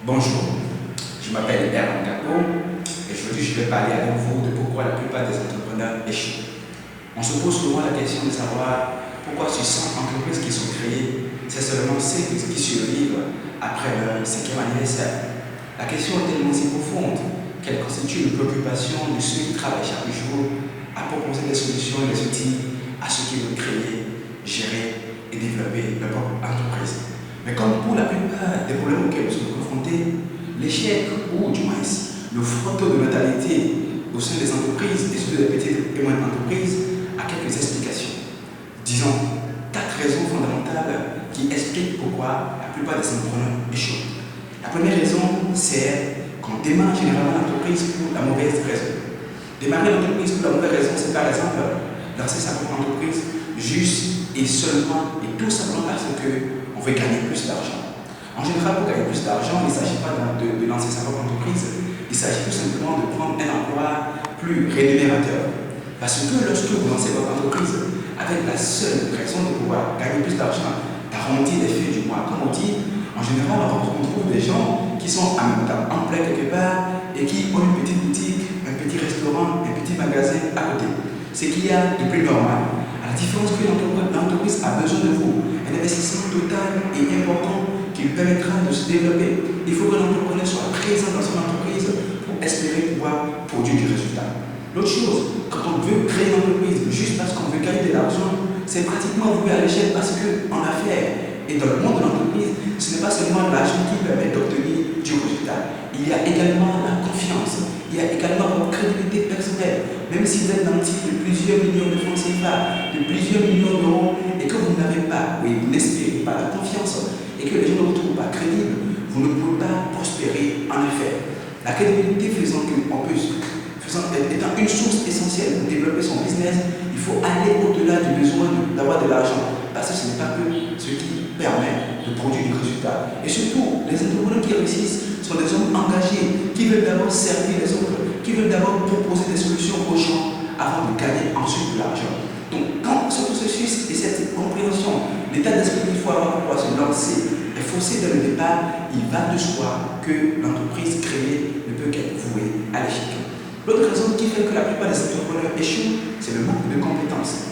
Bonjour, je m'appelle Bernard Capot et aujourd'hui je vais parler avec vous de pourquoi la plupart des entrepreneurs échouent. On se pose souvent la question de savoir pourquoi sur 100 entreprises qui sont créées, c'est seulement ceux qui survivent après leur 5e anniversaire. La question est tellement si profonde qu'elle constitue une préoccupation de ceux qui travaillent chaque jour à proposer des solutions et des outils à ceux qui veulent créer, gérer et développer leur propre entreprise. Mais comme pour la plupart des problèmes auxquels nous sommes confrontés, l'échec ou du moins le fort taux de natalité au sein des entreprises et surtout des petites et moyennes entreprises a quelques explications. Disons, 4 raisons fondamentales qui expliquent pourquoi la plupart des entrepreneurs échouent. La première raison, c'est qu'on démarre généralement l'entreprise pour la mauvaise raison. Démarrer l'entreprise pour la mauvaise raison, c'est par exemple lancer sa propre entreprise juste et seulement et tout simplement parce qu'on veut gagner plus d'argent. En général, pour gagner plus d'argent, il ne s'agit pas de lancer sa propre entreprise, il s'agit tout simplement de prendre un emploi plus rémunérateur. Parce que lorsque vous lancez votre entreprise avec la seule raison de pouvoir gagner plus d'argent, d'arrondir les fins du mois, comme on dit, en général, on trouve des gens qui sont en plein quelque part et qui ont une petite boutique, un petit restaurant, un petit magasin à côté. Ce qu'il y a de plus normal. À la différence que l'entreprise a besoin de vous, un investissement total et important qui lui permettra de se développer. Il faut que l'entrepreneur soit présent dans son entreprise pour espérer pouvoir produire du résultat. L'autre chose, quand on veut créer une entreprise juste parce qu'on veut gagner de l'argent, c'est pratiquement voué à l'échec parce qu'en affaires et dans le monde de l'entreprise, ce n'est pas seulement l'argent qui permet d'obtenir du résultat. Il y a également la confiance, il y a également votre crédibilité personnelle. Même si vous êtes nanti de plusieurs millions de francs CFA, de plusieurs millions d'euros, et que vous n'avez pas, oui, vous n'espérez pas la confiance, et que les gens ne vous trouvent pas crédible, vous ne pouvez pas prospérer en effet. La crédibilité faisant étant une source essentielle pour développer son business, il faut aller au-delà du besoin d'avoir de l'argent. Parce que ce n'est pas que ce qui permet de produire des résultats. Et surtout, les entrepreneurs qui réussissent sont des hommes engagés, qui veulent d'abord servir les autres, qui veulent d'abord proposer des solutions aux gens avant de gagner ensuite de l'argent. Donc, quand ce processus et cette compréhension, l'état d'esprit qu'il faut avoir pour pouvoir se lancer est faussé dès le départ, il va de soi que l'entreprise créée ne peut qu'être vouée à l'échec. L'autre raison qui fait que la plupart des entrepreneurs échouent, c'est le manque de compétences.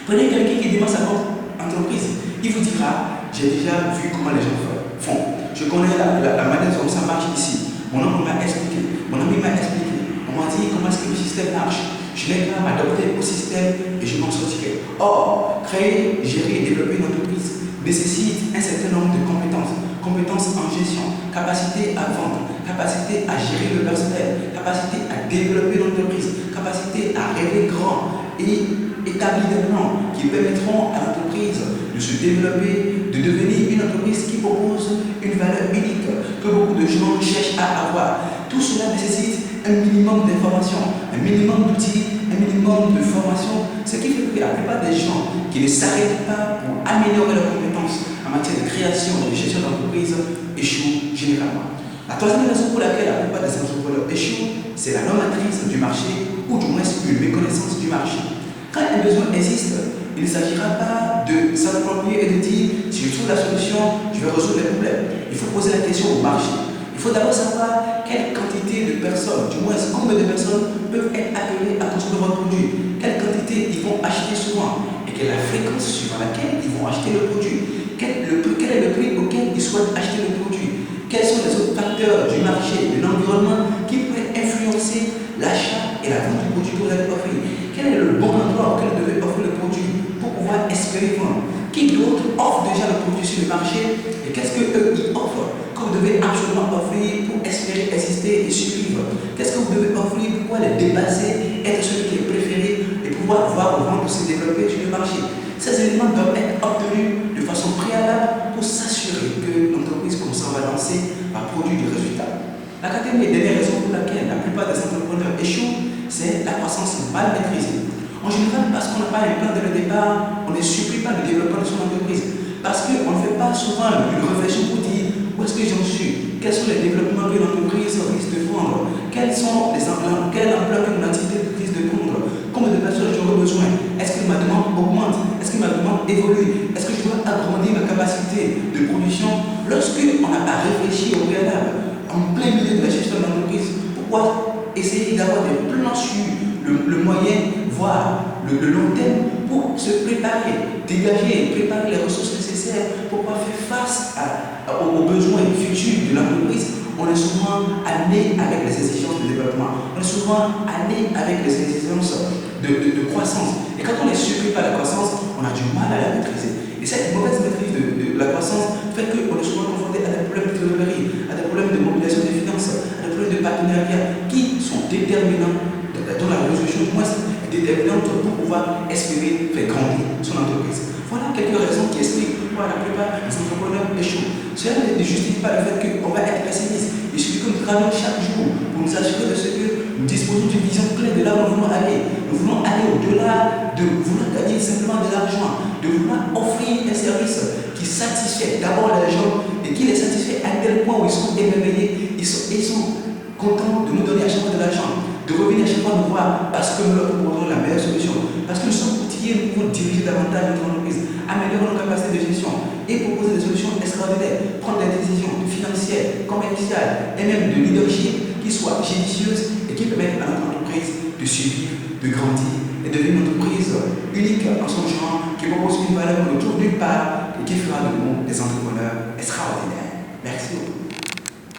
Prenez quelqu'un qui démarre sa propre entreprise, il vous dira, j'ai déjà vu comment les gens font. Je connais la manière dont ça marche ici. Mon oncle m'a expliqué, mon ami m'a expliqué. On m'a dit comment est-ce que le système marche. Je n'ai pas m'adapter au système et je m'en sortirai. Or, créer, gérer et développer une entreprise nécessite un certain nombre de compétences. Compétences en gestion, capacité à vendre, capacité à gérer le personnel, capacité à développer l'entreprise, capacité à rêver grand et établir des plans qui permettront à l'entreprise de se développer, de devenir une entreprise qui propose une valeur unique que beaucoup de gens cherchent à avoir. Tout cela nécessite un minimum d'informations, un minimum d'outils, un minimum de formation, ce qui fait que la plupart des gens qui ne s'arrêtent pas pour améliorer leurs compétences en matière de création et de gestion d'entreprise échouent généralement. La troisième raison pour laquelle la plupart des entrepreneurs échouent, c'est la non-maîtrise du marché ou du moins une méconnaissance du marché. Quand un besoin existe, il ne s'agira pas de s'approprier et de dire si je trouve la solution, je vais résoudre les problèmes. Il faut poser la question au marché. Il faut d'abord savoir quelle quantité de personnes, du moins combien de personnes peuvent être appelées à consommer votre produit, quelle quantité ils vont acheter souvent et quelle est la fréquence suivant laquelle ils vont acheter le produit, quel est le prix auquel ils souhaitent acheter le produit, quels sont les autres facteurs du marché, de l'environnement qui pourraient influencer l'achat et la vente du produit que vous allez offrir. Quel est le bon endroit auquel vous devez offrir le produit pour pouvoir espérer vendre? Qui d'autre offre déjà le produit sur le marché et qu'est-ce qu'eux y offrent que vous devez absolument offrir pour espérer exister et survivre? Qu'est-ce que vous devez offrir pour pouvoir les dépasser, être celui qui est préféré et pouvoir voir vendre se développer sur le marché? Ces éléments doivent être obtenus de façon préalable pour s'assurer que l'entreprise qu'on s'en va lancer va produire du résultat. La quatrième et dernière raison pour laquelle la plupart des entrepreneurs échouent, c'est la croissance mal maîtrisée. En général, parce qu'on n'a pas un plan dès le départ, on ne surprit pas le développement de son entreprise. Parce qu'on ne fait pas souvent une réflexion pour dire où est-ce que j'en suis, quels sont les développements que l'entreprise risque de prendre, quel emploi que mon activité risque de prendre, combien de personnes j'aurai besoin, est-ce que ma demande augmente, est-ce que ma demande évolue, est-ce que je dois agrandir ma capacité de production. Lorsqu'on n'a pas réfléchi au préalable, plein milieu de la gestion de l'entreprise. Pourquoi essayer d'avoir des plans sur le moyen, voire le long terme pour se préparer, dégager, préparer les ressources nécessaires pour pouvoir faire face aux besoins futurs de l'entreprise? On est souvent amené avec les exigences de développement, on est souvent amené avec les exigences de croissance. Et quand on est surpris par la croissance, on a du mal à la maîtriser. Et cette mauvaise maîtrise de la croissance fait qu'on est souvent confronté à des problèmes de trésorerie, à des problèmes de mobilisation des finances, à des problèmes de partenariat qui sont déterminants dans la résolution, du moins déterminantes pour pouvoir espérer faire grandir son entreprise. Voilà quelques raisons qui expliquent pourquoi la plupart des entrepreneurs échouent. Cela ne justifie pas le fait qu'on va être pessimiste. Il suffit que nous travaillions chaque jour pour nous assurer de ce que nous disposons d'une vision claire de là où nous voulons aller. Nous voulons aller au-delà de vouloir gagner simplement de l'argent, de vouloir offrir un service qui satisfait d'abord les gens et qui les satisfait à tel point où ils sont émerveillés, ils sont contents de nous donner à chaque fois de l'argent, de revenir à chaque fois nous voir parce que nous leur proposons la meilleure solution, parce que nous sommes outillés, nous pouvons diriger davantage notre entreprise, améliorer nos capacités de gestion et proposer des solutions extraordinaires, prendre des décisions financières, commerciales et même de leadership qui soient judicieuses et qui permettent à notre entreprise de survivre, de grandir et de devenir une entreprise unique en son genre, qui propose une valeur qu'on ne trouve nulle part et qui fera de nous des entrepreneurs extraordinaires. Merci beaucoup.